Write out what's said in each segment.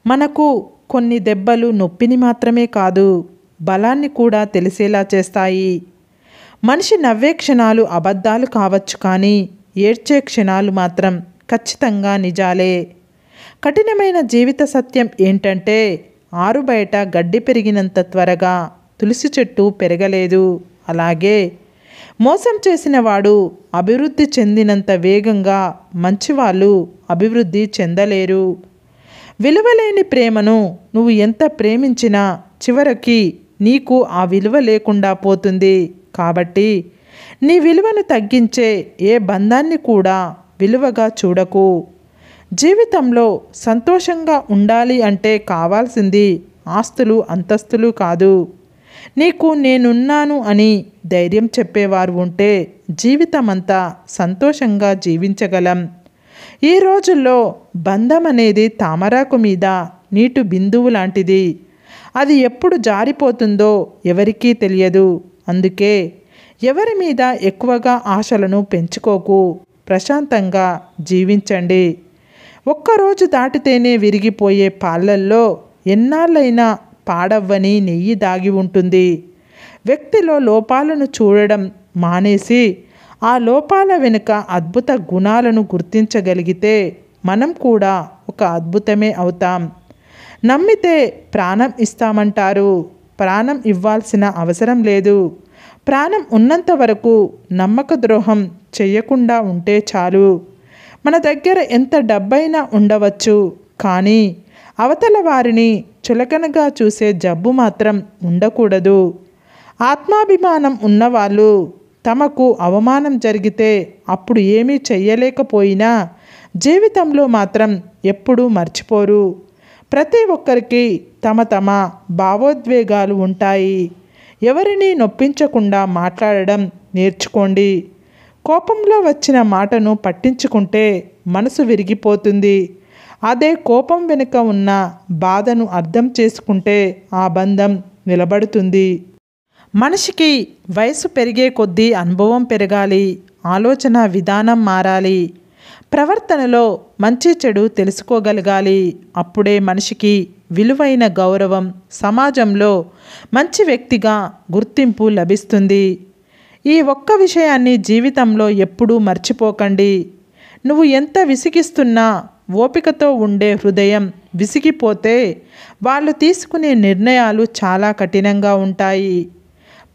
మనకు కొన్ని దెబ్బలు నొప్పిని మాత్రమే కాదు, బలాన్ని కూడా తెలిసేలా చేస్తాయి. మనిషి నవ్వే క్షణాలు అబద్ధాలు కావచ్చు, కానీ ఏడ్చే క్షణాలు మాత్రం ఖచ్చితంగా నిజాలే. కఠినమైన జీవిత సత్యం ఏంటంటే, ఆరుబయట గడ్డి పెరిగినంత త్వరగా తులసి చెట్టు పెరగలేదు. అలాగే మోసం చేసిన వాడు అభివృద్ధి చెందినంత వేగంగా మంచివాళ్ళు అభివృద్ధి చెందలేరు. విలువలేని ప్రేమను నువ్వు ఎంత ప్రేమించినా చివరికి నీకు ఆ విలువ లేకుండా పోతుంది. కాబట్టి నీ విలువను తగ్గించే ఏ బంధాన్ని కూడా విలువగా చూడకు. జీవితంలో సంతోషంగా ఉండాలి అంటే కావాల్సింది ఆస్తులు అంతస్తులు కాదు. నీకు నేనున్నాను అని ధైర్యం చెప్పేవారు ఉంటే జీవితమంతా సంతోషంగా జీవించగలం. ఈ రోజుల్లో బంధం అనేది తామరాకు మీద నీటి బిందువు లాంటిది. అది ఎప్పుడు జారిపోతుందో ఎవరికీ తెలియదు. అందుకే ఎవరి మీద ఎక్కువగా ఆశలను పెంచుకోకు. ప్రశాంతంగా జీవించండి. ఒక్కరోజు దాటితేనే విరిగిపోయే పాలల్లో ఎన్నాళ్ళైనా పాడవ్వని నెయ్యి దాగి ఉంటుంది. వ్యక్తిలో లోపాలను చూడడం మానేసి ఆ లోపాల వెనుక అద్భుత గుణాలను గుర్తించగలిగితే మనం కూడా ఒక అద్భుతమే అవుతాం. నమ్మితే ప్రాణం ఇస్తామంటారు. ప్రాణం ఇవ్వాల్సిన అవసరం లేదు. ప్రాణం ఉన్నంత వరకు నమ్మక ద్రోహం చెయ్యకుండా ఉంటే చాలు. మన దగ్గర ఎంత డబ్బైనా ఉండవచ్చు, కానీ అవతల వారిని చులకనగా చూసే జబ్బు మాత్రం ఉండకూడదు. ఆత్మాభిమానం ఉన్నవాళ్ళు తమకు అవమానం జరిగితే అప్పుడు ఏమీ చెయ్యలేకపోయినా జీవితంలో మాత్రం ఎప్పుడూ మర్చిపోరు. ప్రతి ఒక్కరికి తమ తమ భావోద్వేగాలు ఉంటాయి. ఎవరిని నొప్పించకుండా మాట్లాడడం నేర్చుకోండి. కోపంలో వచ్చిన మాటను పట్టించుకుంటే మనసు విరిగిపోతుంది. అదే కోపం వెనుక ఉన్న బాధను అర్థం చేసుకుంటే ఆ బంధం నిలబడుతుంది. మనిషికి వయసు పెరిగే కొద్దీ అనుభవం పెరగాలి. ఆలోచన విధానం మారాలి. ప్రవర్తనలో మంచి చెడు తెలుసుకోగలగాలి. అప్పుడే మనిషికి విలువైన గౌరవం, సమాజంలో మంచి వ్యక్తిగా గుర్తింపు లభిస్తుంది. ఈ ఒక్క విషయాన్ని జీవితంలో ఎప్పుడూ మర్చిపోకండి. నువ్వు ఎంత విసిగిస్తున్నా ఓపికతో ఉండే హృదయం విసిగిపోతే వాళ్ళు తీసుకునే నిర్ణయాలు చాలా కఠినంగా ఉంటాయి.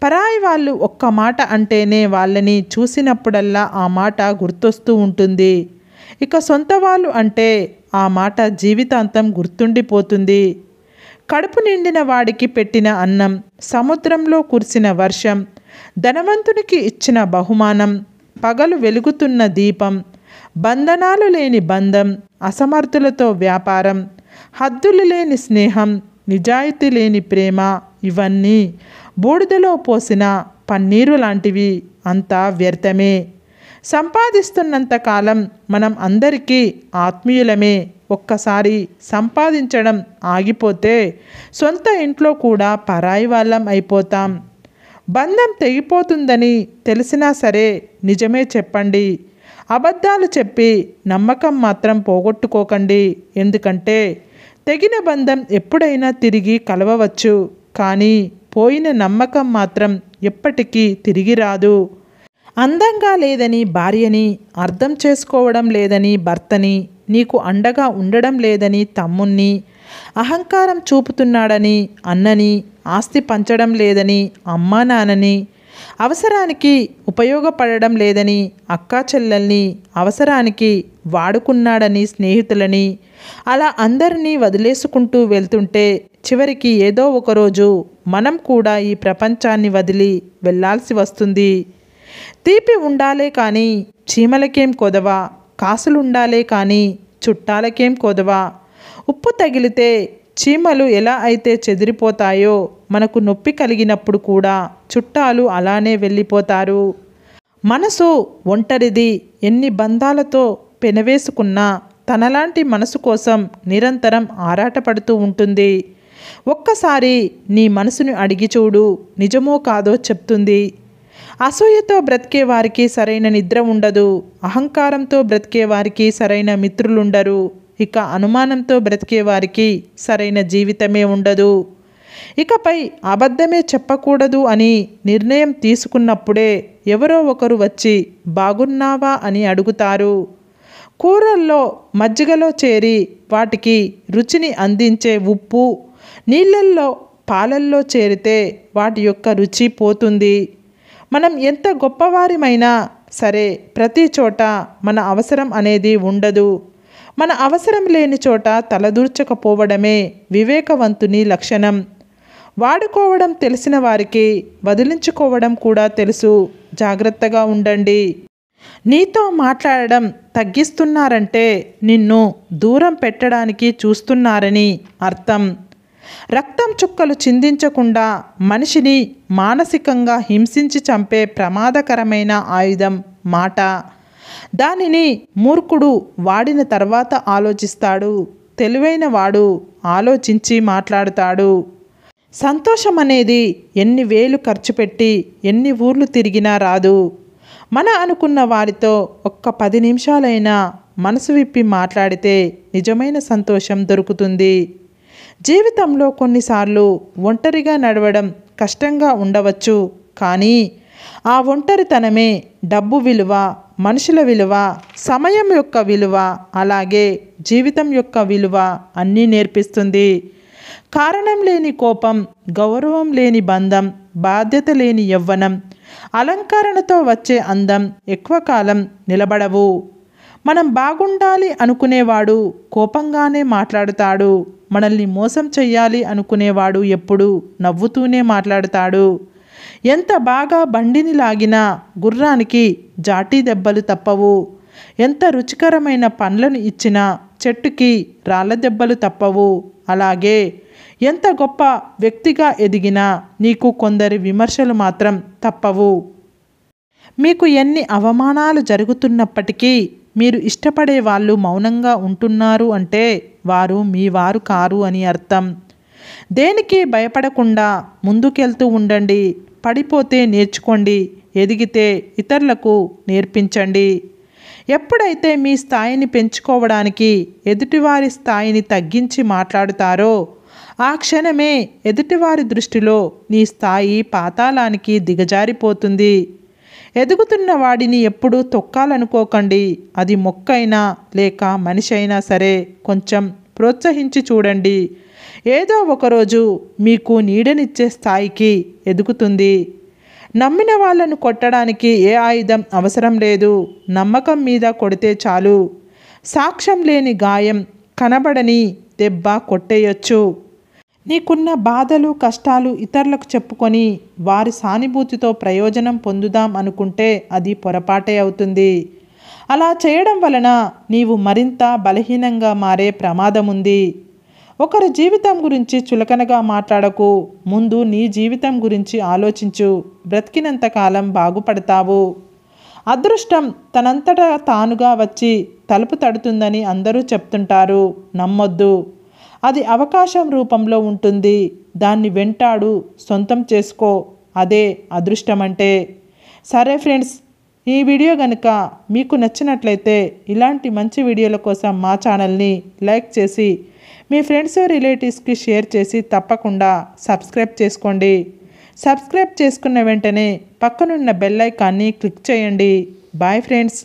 పరాయి వాళ్ళు ఒక్క మాట అంటేనే వాళ్ళని చూసినప్పుడల్లా ఆ మాట గుర్తొస్తూ ఉంటుంది. ఇక సొంత వాళ్ళు అంటే ఆ మాట జీవితాంతం గుర్తుండిపోతుంది. కడుపు నిండిన వాడికి పెట్టిన అన్నం, సముద్రంలో కురిసిన వర్షం, ధనవంతునికి ఇచ్చిన బహుమానం, పగలు వెలుగుతున్న దీపం, బంధనాలు లేని బంధం, అసమర్థులతో వ్యాపారం, హద్దులు లేని స్నేహం, నిజాయితీ లేని ప్రేమ, ఇవన్నీ బూడిదలో పోసిన పన్నీరు లాంటివి. అంతా వ్యర్థమే. సంపాదిస్తున్నంతకాలం మనం అందరికీ ఆత్మీయులమే. ఒక్కసారి సంపాదించడం ఆగిపోతే సొంత ఇంట్లో కూడా పరాయి వాళ్ళం అయిపోతాం. బంధం తెగిపోతుందని తెలిసినా సరే నిజమే చెప్పండి. అబద్ధాలు చెప్పి నమ్మకం మాత్రం పోగొట్టుకోకండి. ఎందుకంటే తెగిన బంధం ఎప్పుడైనా తిరిగి కలవవచ్చు, కానీ పోయిన నమ్మకం మాత్రం ఎప్పటికీ తిరిగి రాదు. అందంగా లేదని భార్యని, అర్థం చేసుకోవడం లేదని భర్తని, నీకు అండగా ఉండడం లేదని తమ్ముణ్ణి, అహంకారం చూపుతున్నాడని అన్నని, ఆస్తి పంచడం లేదని అమ్మా నాన్నని, అవసరానికి ఉపయోగపడడం లేదని అక్కా చెల్లెల్ని, అవసరానికి వాడుకున్నాడని స్నేహితులని, అలా అందరినీ వదిలేసుకుంటూ వెళ్తుంటే చివరికి ఏదో ఒకరోజు మనం కూడా ఈ ప్రపంచాన్ని వదిలి వెళ్ళాల్సి వస్తుంది. తీపి ఉండాలే కానీ చీమలకేం కొదవ, కాసులుండాలే కానీ చుట్టాలకేం కొదవ. ఉప్పు తగిలితే చీమలు ఎలా అయితే చెదిరిపోతాయో మనకు నొప్పి కలిగినప్పుడు కూడా చుట్టాలు అలానే వెళ్ళిపోతారు. మనసు ఒంటరిది. ఎన్ని బంధాలతో పెనవేసుకున్నా తనలాంటి మనసు కోసం నిరంతరం ఆరాటపడుతూ ఉంటుంది. ఒక్కసారి నీ మనసుని అడిగి చూడు, నిజమో కాదో చెప్తుంది. అసూయతో బ్రతికే వారికి సరైన నిద్ర ఉండదు. అహంకారంతో బ్రతికే వారికి సరైన మిత్రులుండరు. ఇక అనుమానంతో బ్రతికే వారికి సరైన జీవితమే ఉండదు. ఇకపై అబద్ధమే చెప్పకూడదు అని నిర్ణయం తీసుకున్నప్పుడే ఎవరో ఒకరు వచ్చి బాగున్నావా అని అడుగుతారు. కూరల్లో మజ్జిగలో చేరి వాటికి రుచిని అందించే ఉప్పు నీళ్ళల్లో పాలల్లో చేరితే వాటి యొక్క రుచి పోతుంది. మనం ఎంత గొప్పవారిమైనా సరే ప్రతి చోట మన అవసరం అనేది ఉండదు. మన అవసరం లేని చోట తలదూర్చకపోవడమే వివేకవంతుని లక్షణం. వాడుకోవడం తెలిసిన వారికి వదిలించుకోవడం కూడా తెలుసు. జాగ్రత్తగా ఉండండి. నీతో మాట్లాడడం తగ్గిస్తున్నారంటే నిన్ను దూరం పెట్టడానికి చూస్తున్నారని అర్థం. రక్తం చుక్కలు చిందించకుండా మనిషిని మానసికంగా హింసించి చంపే ప్రమాదకరమైన ఆయుధం మాట. దానిని మూర్ఖుడు వాడిన తర్వాత ఆలోచిస్తాడు. తెలివైన వాడు ఆలోచించి మాట్లాడుతాడు. సంతోషం అనేది ఎన్ని వేలు ఖర్చు పెట్టి ఎన్ని ఊర్లు తిరిగినా రాదు. మన అనుకున్న వారితో ఒక్క 10 నిమిషాలైనా మనసు విప్పి మాట్లాడితే నిజమైన సంతోషం దొరుకుతుంది. జీవితంలో కొన్నిసార్లు ఒంటరిగా నడవడం కష్టంగా ఉండవచ్చు. కానీ ఆ ఒంటరితనమే డబ్బు విలువ, మనుషుల విలువ, సమయం యొక్క విలువ, అలాగే జీవితం యొక్క విలువ అన్నీ నేర్పిస్తుంది. కారణం లేని కోపం, గౌరవం లేని బంధం, బాధ్యత లేని యవ్వనం, అలంకరణతో వచ్చే అందం ఎక్కువ కాలం నిలబడవు. మనం బాగుండాలి అనుకునేవాడు కోపంగానే మాట్లాడుతాడు. మనల్ని మోసం చెయ్యాలి అనుకునేవాడు ఎప్పుడు నవ్వుతూనే మాట్లాడుతాడు. ఎంత బాగా బండిని లాగినా గుర్రానికి జాటీ దెబ్బలు తప్పవు. ఎంత రుచికరమైన పండ్లను ఇచ్చినా చెట్టుకి రాళ్ళ దెబ్బలు తప్పవు. అలాగే ఎంత గొప్ప వ్యక్తిగా ఎదిగినా నీకు కొందరి విమర్శలు మాత్రం తప్పవు. మీకు ఎన్ని అవమానాలు జరుగుతున్నప్పటికీ మీరు ఇష్టపడే వాళ్ళు మౌనంగా ఉంటున్నారు అంటే వారు మీ వారు కారు అని అర్థం. దేనికి భయపడకుండా ముందుకెళ్తూ ఉండండి. పడిపోతే నేర్చుకోండి, ఎదిగితే ఇతరులకు నేర్పించండి. ఎప్పుడైతే మీ స్థాయిని పెంచుకోవడానికి ఎదుటివారి స్థాయిని తగ్గించి మాట్లాడుతారో ఆ క్షణమే ఎదుటివారి దృష్టిలో నీ స్థాయి పాతాళానికి దిగజారిపోతుంది. ఎదుగుతున్న వాడిని ఎప్పుడూ తొక్కాలనుకోకండి. అది మొక్కైనా లేక మనిషి అయినా సరే కొంచెం ప్రోత్సహించి చూడండి. ఏదో ఒకరోజు మీకు నీడనిచ్చే స్థాయికి ఎదుగుతుంది. నమ్మిన వాళ్ళను కొట్టడానికి ఏ ఆయుధం అవసరం లేదు. నమ్మకం మీద కొడితే చాలు. సాక్ష్యం లేని గాయం, కనబడని దెబ్బ కొట్టేయొచ్చు. నీకున్న బాధలు కష్టాలు ఇతరులకు చెప్పుకొని వారి సానుభూతితో ప్రయోజనం పొందుదాం అనుకుంటే అది పొరపాటే అవుతుంది. అలా చేయడం వలన నీవు మరింత బలహీనంగా మారే ప్రమాదం ఉంది. ఒకరి జీవితం గురించి చులకనగా మాట్లాడకు. ముందు నీ జీవితం గురించి ఆలోచించు. బ్రతికినంతకాలం బాగుపడతావు. అదృష్టం తనంతటా తానుగా వచ్చి తలుపు తడుతుందని అందరూ చెప్తుంటారు. నమ్మొద్దు. అది అవకాశం రూపంలో ఉంటుంది. దాన్ని వెంటాడు, సొంతం చేసుకో. అదే అదృష్టం అంటే. సరే ఫ్రెండ్స్, ఈ వీడియో కనుక మీకు నచ్చినట్లయితే ఇలాంటి మంచి వీడియోల కోసం మా ఛానల్ని లైక్ చేసి మీ ఫ్రెండ్స్ రిలేటివ్స్కి షేర్ చేసి తప్పకుండా సబ్స్క్రైబ్ చేసుకోండి. సబ్స్క్రైబ్ చేసుకున్న వెంటనే పక్కనున్న బెల్ ఐకాన్ని క్లిక్ చేయండి. Bye friends.